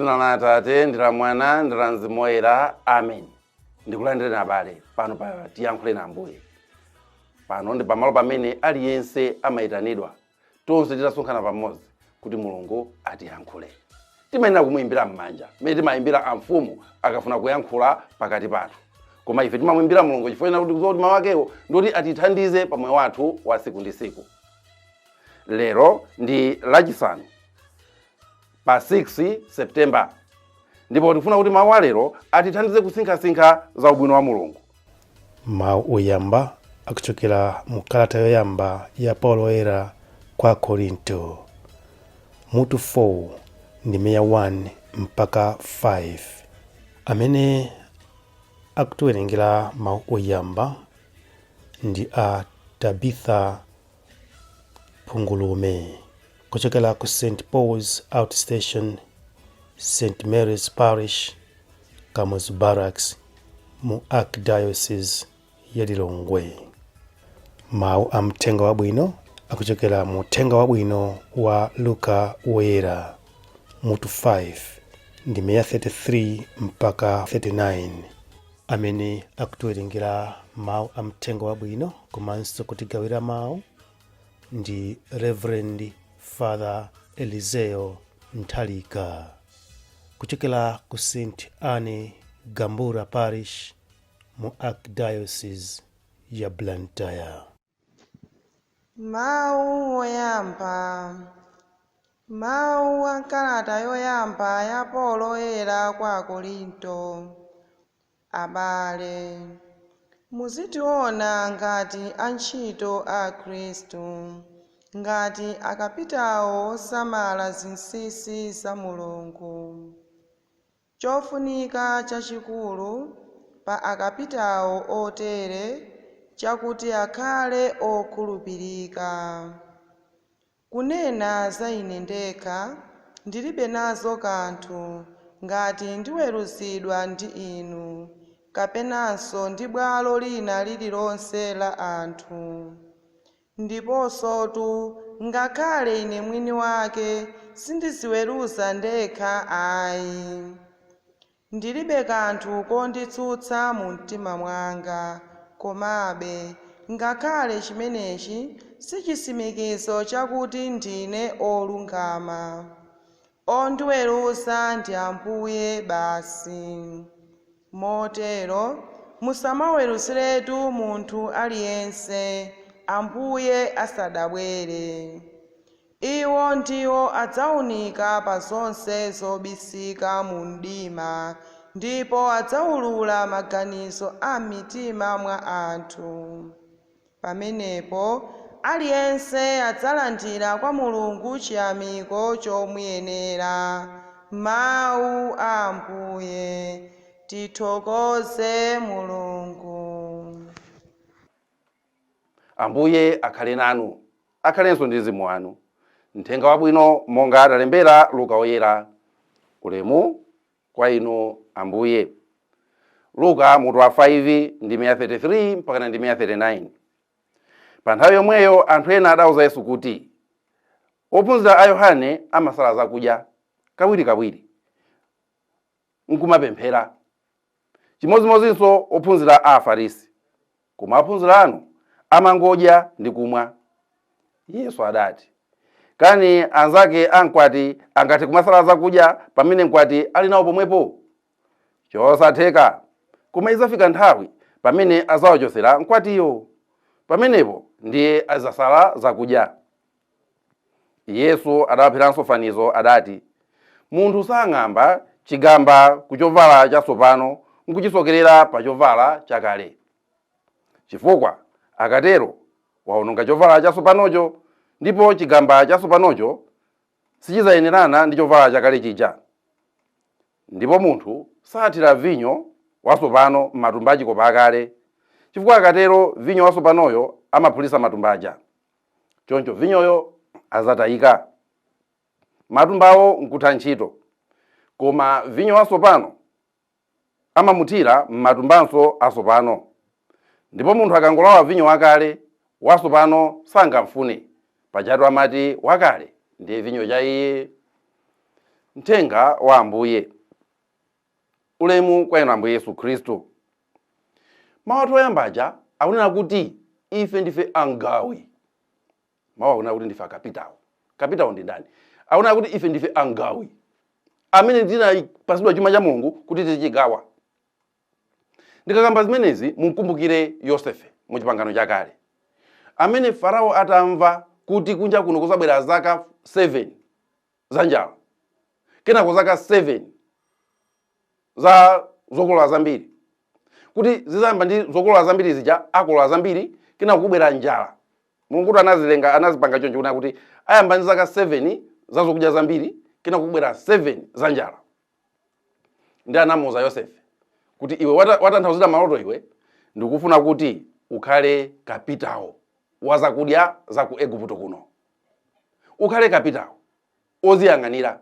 Mdzina la Atate ndi la Mwana ndi la Mzimu Woyera. Amen. Ndikulandireni abale pano pa tiyankhule na Ambuye. Pano ndi pamalo pamene aliyense amayitanidwa tonse titasonkhana pamodzi kuti Mulungu atiyankhule. Timayenera kumuyimbira m'manja mmene timayimbira amfumu akafuna kuyankhula pakati pathu. Koma ife timamuyimbira Mulungu chifukwa kuti kuzoti mawu akewo ndoti atithandize pa moyo wathu wa siku ndi siku. Lero ndi lachisanu pa 6 September. Ndipo tifuna kuti mawu alero atithandize kusinkhasinkha za ubwino wa Mulungu. Mawu oyamba akuchokera mu kalata yoyamba ya Paulo woyera kwa Korinto mutu 4 ndime ya 1 mpaka 5. Amene akutiwerengera mawu oyamba ndi a Tabitha Pungulume kuchokera ku St. Paul's Outstation, St. Mary's Parish, Kamuzu Barracks, mu Archdiocese ya Lilongwe. Mawu amtenga wabwino akuchokera mu tenga wabwino wa Luka woyera mutu 5 ndime ya 33 mpaka 39. Amene akutiwerengera mawu amtenga wabwino komanso kutigawira mawu ndi Reverend Father Eliseo Ntalika kuchokera ku St. Anne Gambura Parish mu Archdiocese ya Blantyre. Mawu oyamba. Mawu a kalata yoyamba ya Paulo woyera kwa Korinto. Abale, muzitiona ngati antchito a Khristu, ngati akapitawo osamala zinsinsi za Mulungu. Chofunika chachikulu pa akapitawo otere chakuti akhale okhulupirika. Kunena za ine ndekha, ndilibe nazo kanthu ngati ndiweruzidwa ndi inu, kapenanso ndi bwalo lina lililonse la anthu. Ndiponsotu ngakhale ine mwini wake sindiziweruza ndekha ayi. Ndilibe kanthu konditsutsa mu mtima mwanga, komabe ngakhale chimenechi sichitsimikizo chakuti ndine olungama. Ondiweruza ndi Ambuye basi. Motero musamaweruziretu munthu aliyense Ambuye asadabwere. Iwo ndiwo adzawunika pa zonse zobisika mu mdima, ndipo adzawulula maganizo a mitima mwa anthu. Pamenepo aliyense adzalandira kwa Mulungu chiyamiko chomuyenera. Mawu a Ambuye. Tithokoze Mulungu. Ambuye akhale nanu, akhalenso ndi mzimu wanu. Mthenga wabwino monga adalembera Luka woyera. Ulemu kwa inu Ambuye. Luka mutu wa 5 ndime ya 33 mpaka ndime ya 39. Pa nthawi yomweyo anthu ena adawuza Yesu kuti ophunzira a Yohane amasala zakudya kawirikawiri nkumapemphera. Chimodzimodzinso ophunzira a Afarisi, koma ophunzira anu amangodya ndi kumwa. Yesu adati, kani anzake ankwati angathe kumasala zakudya pamene mkwati ali nawo pomwepo? Chosatheka. Koma izafika nthawi pamene azawachotsera mkwatiyo, pamenepo ndiye azasala zakudya. Yesu adawapatsanso fanizo adati, munthu sang'amba chigamba ku chovala chatsopano nkuchisokerera pa chovala chakale. Chifukwa akatero waononga chovala chatsopanocho, ndipo chigamba chatsopanocho sichizayenerana ndi chovala chakale chija. Ndipo munthu sathira vinyo watsopano m'matumba achikopa akale, chifukwa akatero vinyo watsopanoyo amaphulitsa matumba aja. Choncho vinyoyo azatayika, matumbawo nkutha ntchito. Koma vinyo watsopano amamuthira m'matumbanso atsopano. Ndipo munthu akangolawa vinyo wakale, watsopano sangamfune, pajatu amati wakale ndiye vinyo cha iye. Mthenga wa Ambuye. Ulemu kwa inu Ambuye Yesu Khristu. Mawu oyambaja akunena kuti ife ndife angawi. Mawu akunena kuti ndife akapitawo. Kapitawo ndi ndani? Akunena kuti ife ndife angawi, amene tinapasidwa chuma cha Mulungu kuti tichigawa. Ndikakamba zimenezi munkumbukire Yosefe mu Chipangano chakale, amene Farao atamva kuti kunja kuno kuzabwera zaka 7 za njala, kenako zaka 7 za zokolola zambiri, kuti zizayamba ndi zokolola zambiri zija akolola zambiri, kenako kubwera njala. Mulungu anazilenga, anazipanga choncho kuti ayamba ndi zaka 7 za zokudya zambiri, kenako kubwera 7 za njala. Ndi anamuwuza Yosefe kuti iwe watanthauzira maloto, iwe ndikufuna kuti ukhale kapitawo wa zakudya za ku Igupto kuno. Ukhale kapitawo oziyang'anira.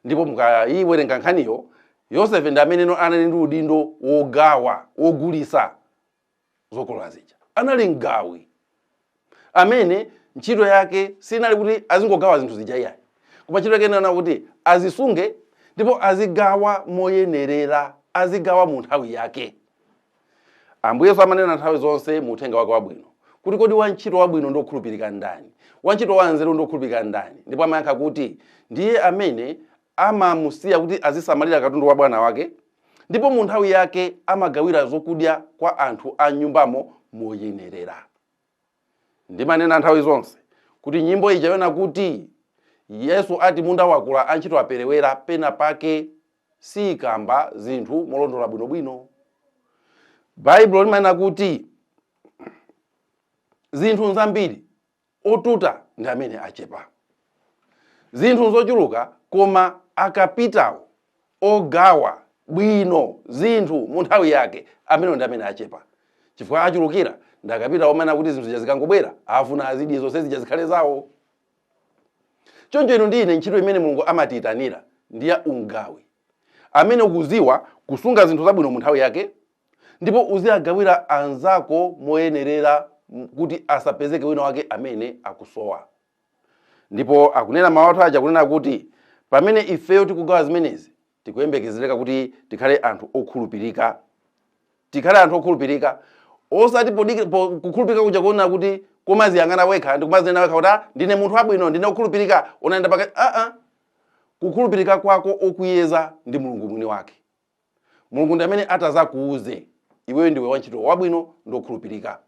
Ndipo mukayiwerenga nkhaniyo, Yosefe ndi amene anali ndi udindo wogawa, wogulisa zokolola zija. Anali ngawi amene ntchito yake sinali kuti azingogawa zinthu zija iyayi, koma ntchito yake inali kuti azisunge ndipo azigawa moyenerera, azigawa mu nthawi yake. Ambuye Yesu amanena nthawi zonse mu uthenga wake wabwino kuti kodi wantchito wabwino ndokhulupirika ndani, wantchito wanzeru ndokhulupirika ndani. Ndipo amayankha kuti ndiye amene amamusiya kuti azisamalira katundu wa bwana wake, ndipo mu nthawi yake amagawira zokudya kwa anthu a nyumbamo moyenerera. Ndimanena nthawi zonse kuti nyimbo ija yona kuti Yesu ati munda wakula antchito aperewera, pena pake sikamba zinthu molondola bwinobwino. Baibulo limanena kuti zinthu nzambiri otuta ndi amene achepa, zinthu nzochuluka koma akapitawo ogawa bwino zinthu mu nthawi yake amene ndi amene achepa. Chifukwa achulukira ndi akapitawo omwe kuti zinthu zikangobwera afuna azidye zonse zija zikhale zawo. Choncho ino ndi ine ntchito imene Mulungu amatiyitanira ndi ya ungawi, amene ukuziwa kusunga zinthu zabwino mu nthawi yake, ndipo uziyagawira anzako moyenerera kuti asapezeke wina wake amene akusowa. Ndipo akunena mawu aja kunena kuti pamene ifeyo tikugawa zimenezi tikuyembekezereka kuti tikhale anthu okhulupirika. Tikhale anthu okhulupirika, osati kukhulupirika kuja kuona kuti kumaziyang'ana wekha ndi kumazinena wekha kuti ndine munthu wabwino, ndine okhulupirika, unaenda pakati. Kukhulupirika kwako okuyeza ndi Mulungu mwini wake. Mulungu ndi amene atazakuuze iweyo ndiwe wantchito wabwino ndi okhulupirika.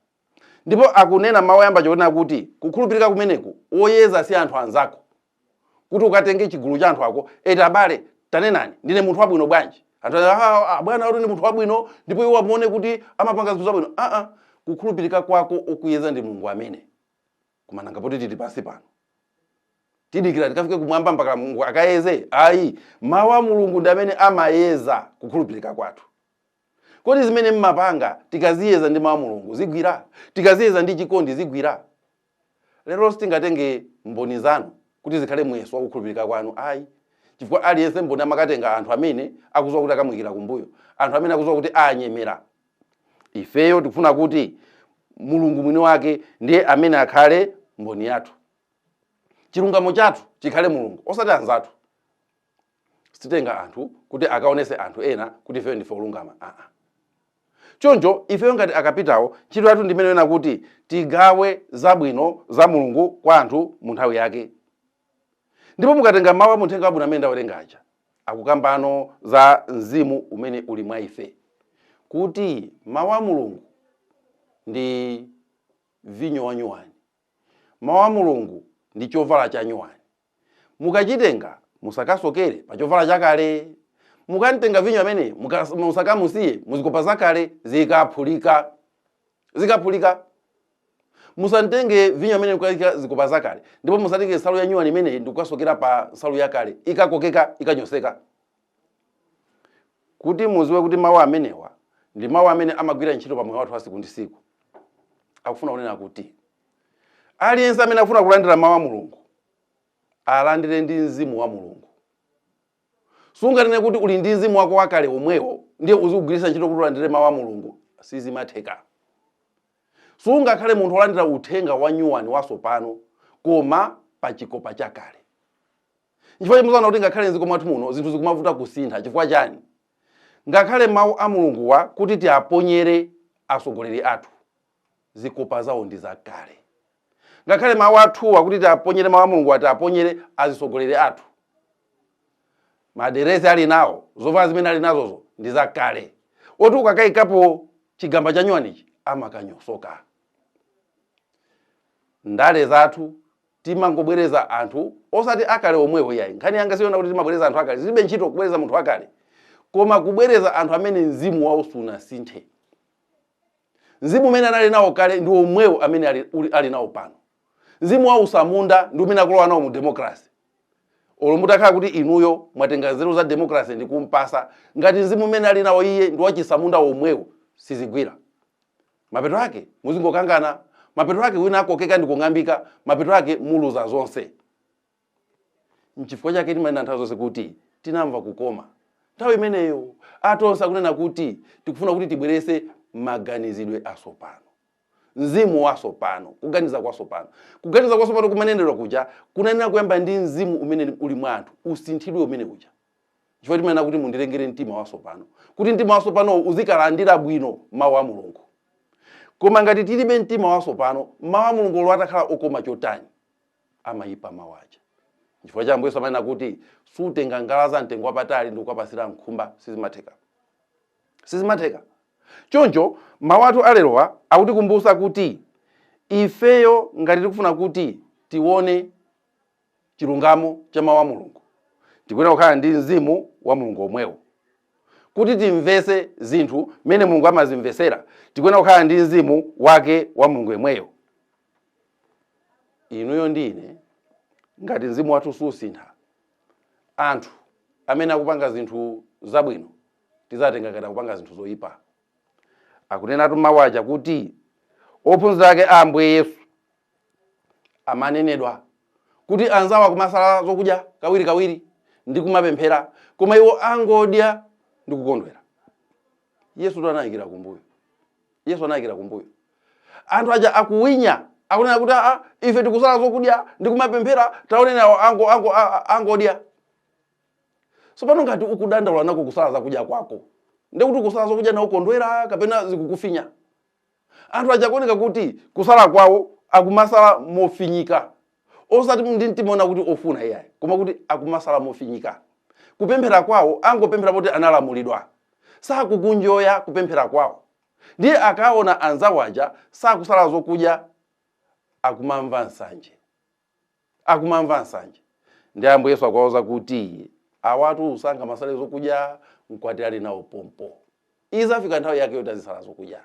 Ndipo akunena mawu oyamba chonena kuti kukhulupirika kumeneku oyeza si anthu anzako, kuti ukatenge chigulu cha anthu ako eti abale tanenani ndine munthu wabwino bwanji, anthu bwana uli ndi munthu wabwino ndipo iwo amuone kuti amapanga zinthu zabwino. Kukhulupirika kwako okuyeza ndi Mulungu amene. Koma nangapoti tili pansi pano tidikira tikafike kumwamba mpaka Mulungu akayeze? Ayi, mawu a Mulungu ndi amene amayeza kukhulupirika kwathu. Kodi zimene mmapanga tikaziyeza ndi mawu a Mulungu zigwira? Tikaziyeza ndi chikondi zigwira? Lero sitingatenge mboni zanu kuti zikhale muyeso wa kukhulupirika kwanu. Ayi, chifukwa aliyense mboni amakatenga anthu amene akuzowa kuti akamwikira kumbuyo, anthu amene akuzowa kuti anyemera. Ifeyo tikufuna kuti Mulungu mwini wake ndiye amene akhale mboni yathu. Chilungamo chathu chikhale Mulungu osati anzathu. Sititenga anthu kuti akaonese anthu ena kuti ifeyo ndife olungama. Choncho ifeyo ngati akapitawo ntchito yathu ndi imene yona kuti tigawe zabwino za Mulungu kwa anthu mu nthawi yake. Ndipo mukatenga mawu a muthenga wabwino amene ndawerengaja akukambano za mzimu umene uli mwa ife, kuti mawu a Mulungu ndi vinyo wa nyuwani, mawu a Mulungu ndi chovala cha nyuwani. Mukachitenga musakasokere pa chovala chakale, mukantenga vinyo amene musakamusiye muzikopa zakale zikaphulika. Musantenge vinyo amene mukayika zikopa zakale ndipo musatenge nsalu ya nyuwani imene ndikukasokera pa nsalu yakale ikakokeka ikanyoseka. Kuti muziwe kuti mawu amenewa ndi mawu amene amagwira ntchito pa moyo wathu wa siku ndi siku. Akufuna kunena kuti aliyense amene akufuna kulandira mawu a Mulungu alandire ndi mzimu wa Mulungu. Sungatene kuti uli ndi mzimu wako wakale omwewo ndiye uzikugwiritsa ntchito kuti ulandire mawu a Mulungu. Sizimatheka. Sungakhale munthu olandira uthenga wa nyuwani wasopano koma pa chikopa chakale. Chifukwa muzaona kuti ngakhale nziko mwathu muno zinthu zikumavuta kusintha. Chifukwa chani? Ngakhale mawu a Mulunguwa kuti tiaponyere asogoleri athu, zikopa zawo ndi zakale. Ngakhale mawu athuwa kuti tiaponyere mawu a Mulungu atiaponyere azisogoleri athu, maderesi ali nawo, zovala zimene ali nazozo ndi zakale. Oti ukakayikapo chigamba cha nyuwanichi amakanyosoka. Ndale zathu timangobwereza anthu osati akale omwewo yayi. Nkhani yanga siona kuti timabwereza anthu akale, zilibe ntchito kubwereza munthu akale, koma kubwereza anthu amene mzimu wawo sunasinthe. Mzimu umene anali nawo kale ndi omwewo amene ali nawo pano. Mzimu wawo usamunda ndi umene akulowa nawo mu democracy. Olo mutakhala kuti inuyo mwatenga nzeru za democracy ndi kumpasa, ngati mzimu umene ali nawo iye ndi wachisamunda omwewo, sizigwira. Mapeto ake muzingokangana, mapeto ake wina akokeka ndi kung'ambika, mapeto ake muluza zonse. N'chifukwa chake timanena nthawi zonse kuti tinamva kukoma. Nthawi imeneyo atonse akunena kuti tikufuna kuti tibwerese maganizidwe asopano, mzimu wasopano, kuganiza kwasopano. Kuganiza kwasopano kumanenedwa kuja kunanena kuyamba ndi mzimu umene uli mwa anthu, usinthidwe umene uja. Chifukwa timanena kuti mundirengere mtima wasopano, kuti mtima wasopano uzikalandira bwino mawu a Mulungu. Koma ngati tilibe mtima wasopano, mawu a Mulungu olo atakhala okoma chotani, amayipa mawu aja. Chifukwa cha Yesu amanena kuti sutenga ngala za mtengo wapatali ndi kukapasira nkhumba, sizimatheka. Sizimatheka. Choncho mawu athu alerowa akutikumbusa kuti ifeyo ngati tikufuna kuti tione chilungamo cha mawu a Mulungu, tikuyenera kukhala ndi mzimu wa Mulungu omwewo. Kuti timvese zinthu mene Mulungu amazimvesera, tikuyenera kukhala ndi mzimu wake wa Mulungu yemweyo. Inuyo ndine ngati mzimu wathu susintha, anthu amene akupanga zinthu zabwino tizatenga ngati akupanga zinthu zoyipa. Akunena mawu aja kuti ophunzira ake a Ambuye Yesu amanenedwa kuti anzawo akumasala zokudya kawirikawiri ndi kumapemphera, koma iwo angodya ndi kukondwera. Yesu anayikira kumbuyo. Yesu anayikira kumbuyo. Anthu aja akuwinya, akunena kuti ife tikusala zokudya ndi kumapemphera, taonena angodya. Sopano ngati ukudandaula nako kusala zakudya kwako, ndikuti kusala zokudya na ukondwera kapena zikukufinya. Anthu aja kuoneka kuti kusala kwawo akumasala mofinyika. Osati ndi mtima kuti ofuna iyayi, koma kuti akumasala mofinyika. Kupemphera kwawo angopemphera poti analamulidwa. Sakukunjoya kupemphera kwawo. Ndiye akaona anzawo aja sakusala zokudya, akumamva nsanje. Akumamva nsanje. Ndi Ambuye Yesu akwaoza kuti awatu usankha masala zokudya mkwati ali nawo pompo. Izafika nthawi yake yoti azisala zokudya.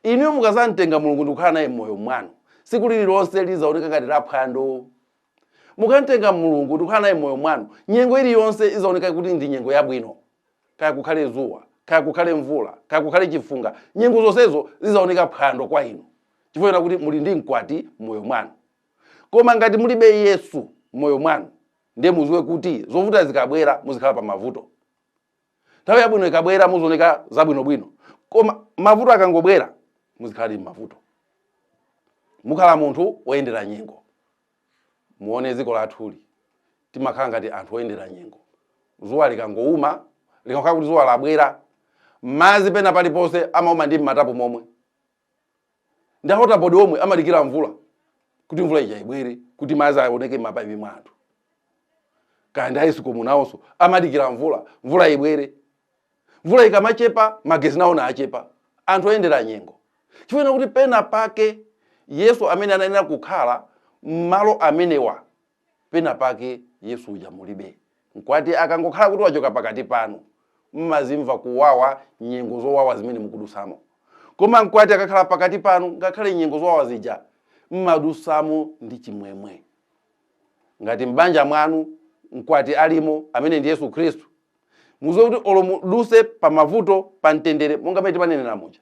Inuyo mukazamtenga Mulungu ndi kukhala naye m'moyo mwanu, siku lililonse lizaoneka ngati laphwando. Mukamtenga Mulungu ndi kukhala naye m'moyo mwanu, nyengo iliyonse izaoneka kuti ndi nyengo yabwino. Kaya kukhale zuwa, kaya kukhale mvula, kaya kukhale chifunga, nyengo zonsezo zizaoneka phwando kwa inu. Chifukwa kuti muli ndi mkwati m'moyo mwanu. Koma ngati mulibe Yesu m'moyo mwanu, ndiye muziwe kuti zovuta zikabwera muzikhala pa mavuto. Nthawi yabwino ikabwera muzooneka zabwinobwino, koma mavuto akangobwera muzikhala ndi mavuto. Mukhala munthu woyendera nyengo. Muone dziko lathuli timakhala ngati anthu oyendera nyengo. Zuwa likangouma, likakhala kuti zuwa labwera, madzi pena paliponse amauma ndi matapu momwe. Ndi ahotapodi omwe amadikira mvula kuti mvula ija ibwere, kuti madzi aoneke m'mapayipi mwa anthu. Kaya ndi ayisiko munawonso amadikira mvula ibwere. Mvula ikamachepa, magezi nawo achepa. Anthu oyendera nyengo. Chifukwa kuti pena pake Yesu amene ananena kukhala m'malo amenewa, pena pake Yesu uja mulibe. Mkwati akangokhala kuti wachoka pakati panu, mmazimva kuwawa nyengo zowawa zimene mukudusamo. Koma mkwati akakhala pakati panu, ngakhale nyengo zowawa zija mmadusamo ndi chimwemwe. Ngati mbanja mwanu mkwati alimo amene ndi Yesu Khristu, muziwe kuti olo muduse pa mavuto pa mtendere, monga pamene timanenera muja,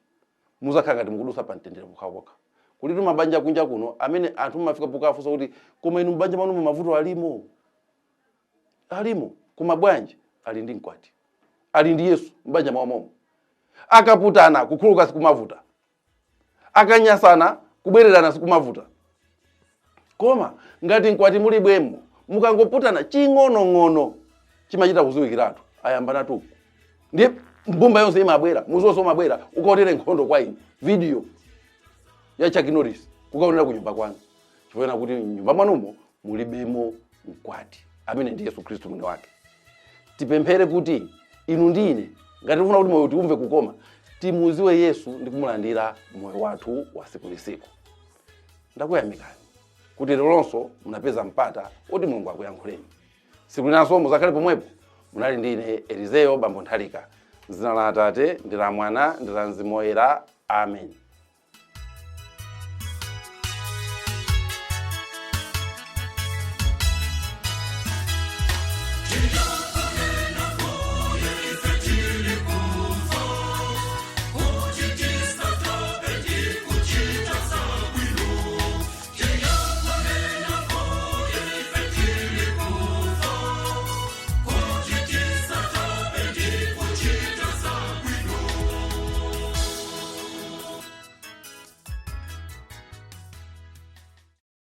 muzakhala ngati mukudusa pa mtendere pokhapokha. Kuti mabanja kunja kuno amene anthu mafika pokafunsa kuti koma inu mbanja mwanu mavuto alimo. Alimo, koma bwanji ali ndi mkwati. Ali ndi Yesu mbanja mwamomo. Akaputana kukhuluka sikumavuta. Akanyasana kubwererana sikumavuta. Koma ngati mkwati muli bwemo, mukangoputana ching'onong'ono chimachita kuziwikiratu ayambana tu ndiye mbumba yonse imabwera muzonse umabwera ukaonera nkhondo kwa inu video ya Chuck Norris kukaonera ku nyumba kwanu chifukwa kuti nyumba mwanumo mulibemo mkwati amene ndi Yesu Khristu mwini wake. Tipemphere kuti inu ndine ngati tifuna kuti moyo tiumve kukoma timuziwe Yesu ndi kumulandira moyo wathu wa siku ndi siku. Ndakuyamikani kuti lelonso munapeza mpata oti Mulungu akuyankhuleni. Siku linanso muzakhale pomwepo munali ndine Elizeyo Bambo Nthalika. M'dzina la Atate ndi la Mwana ndi la Mzimu Woyera. Amen.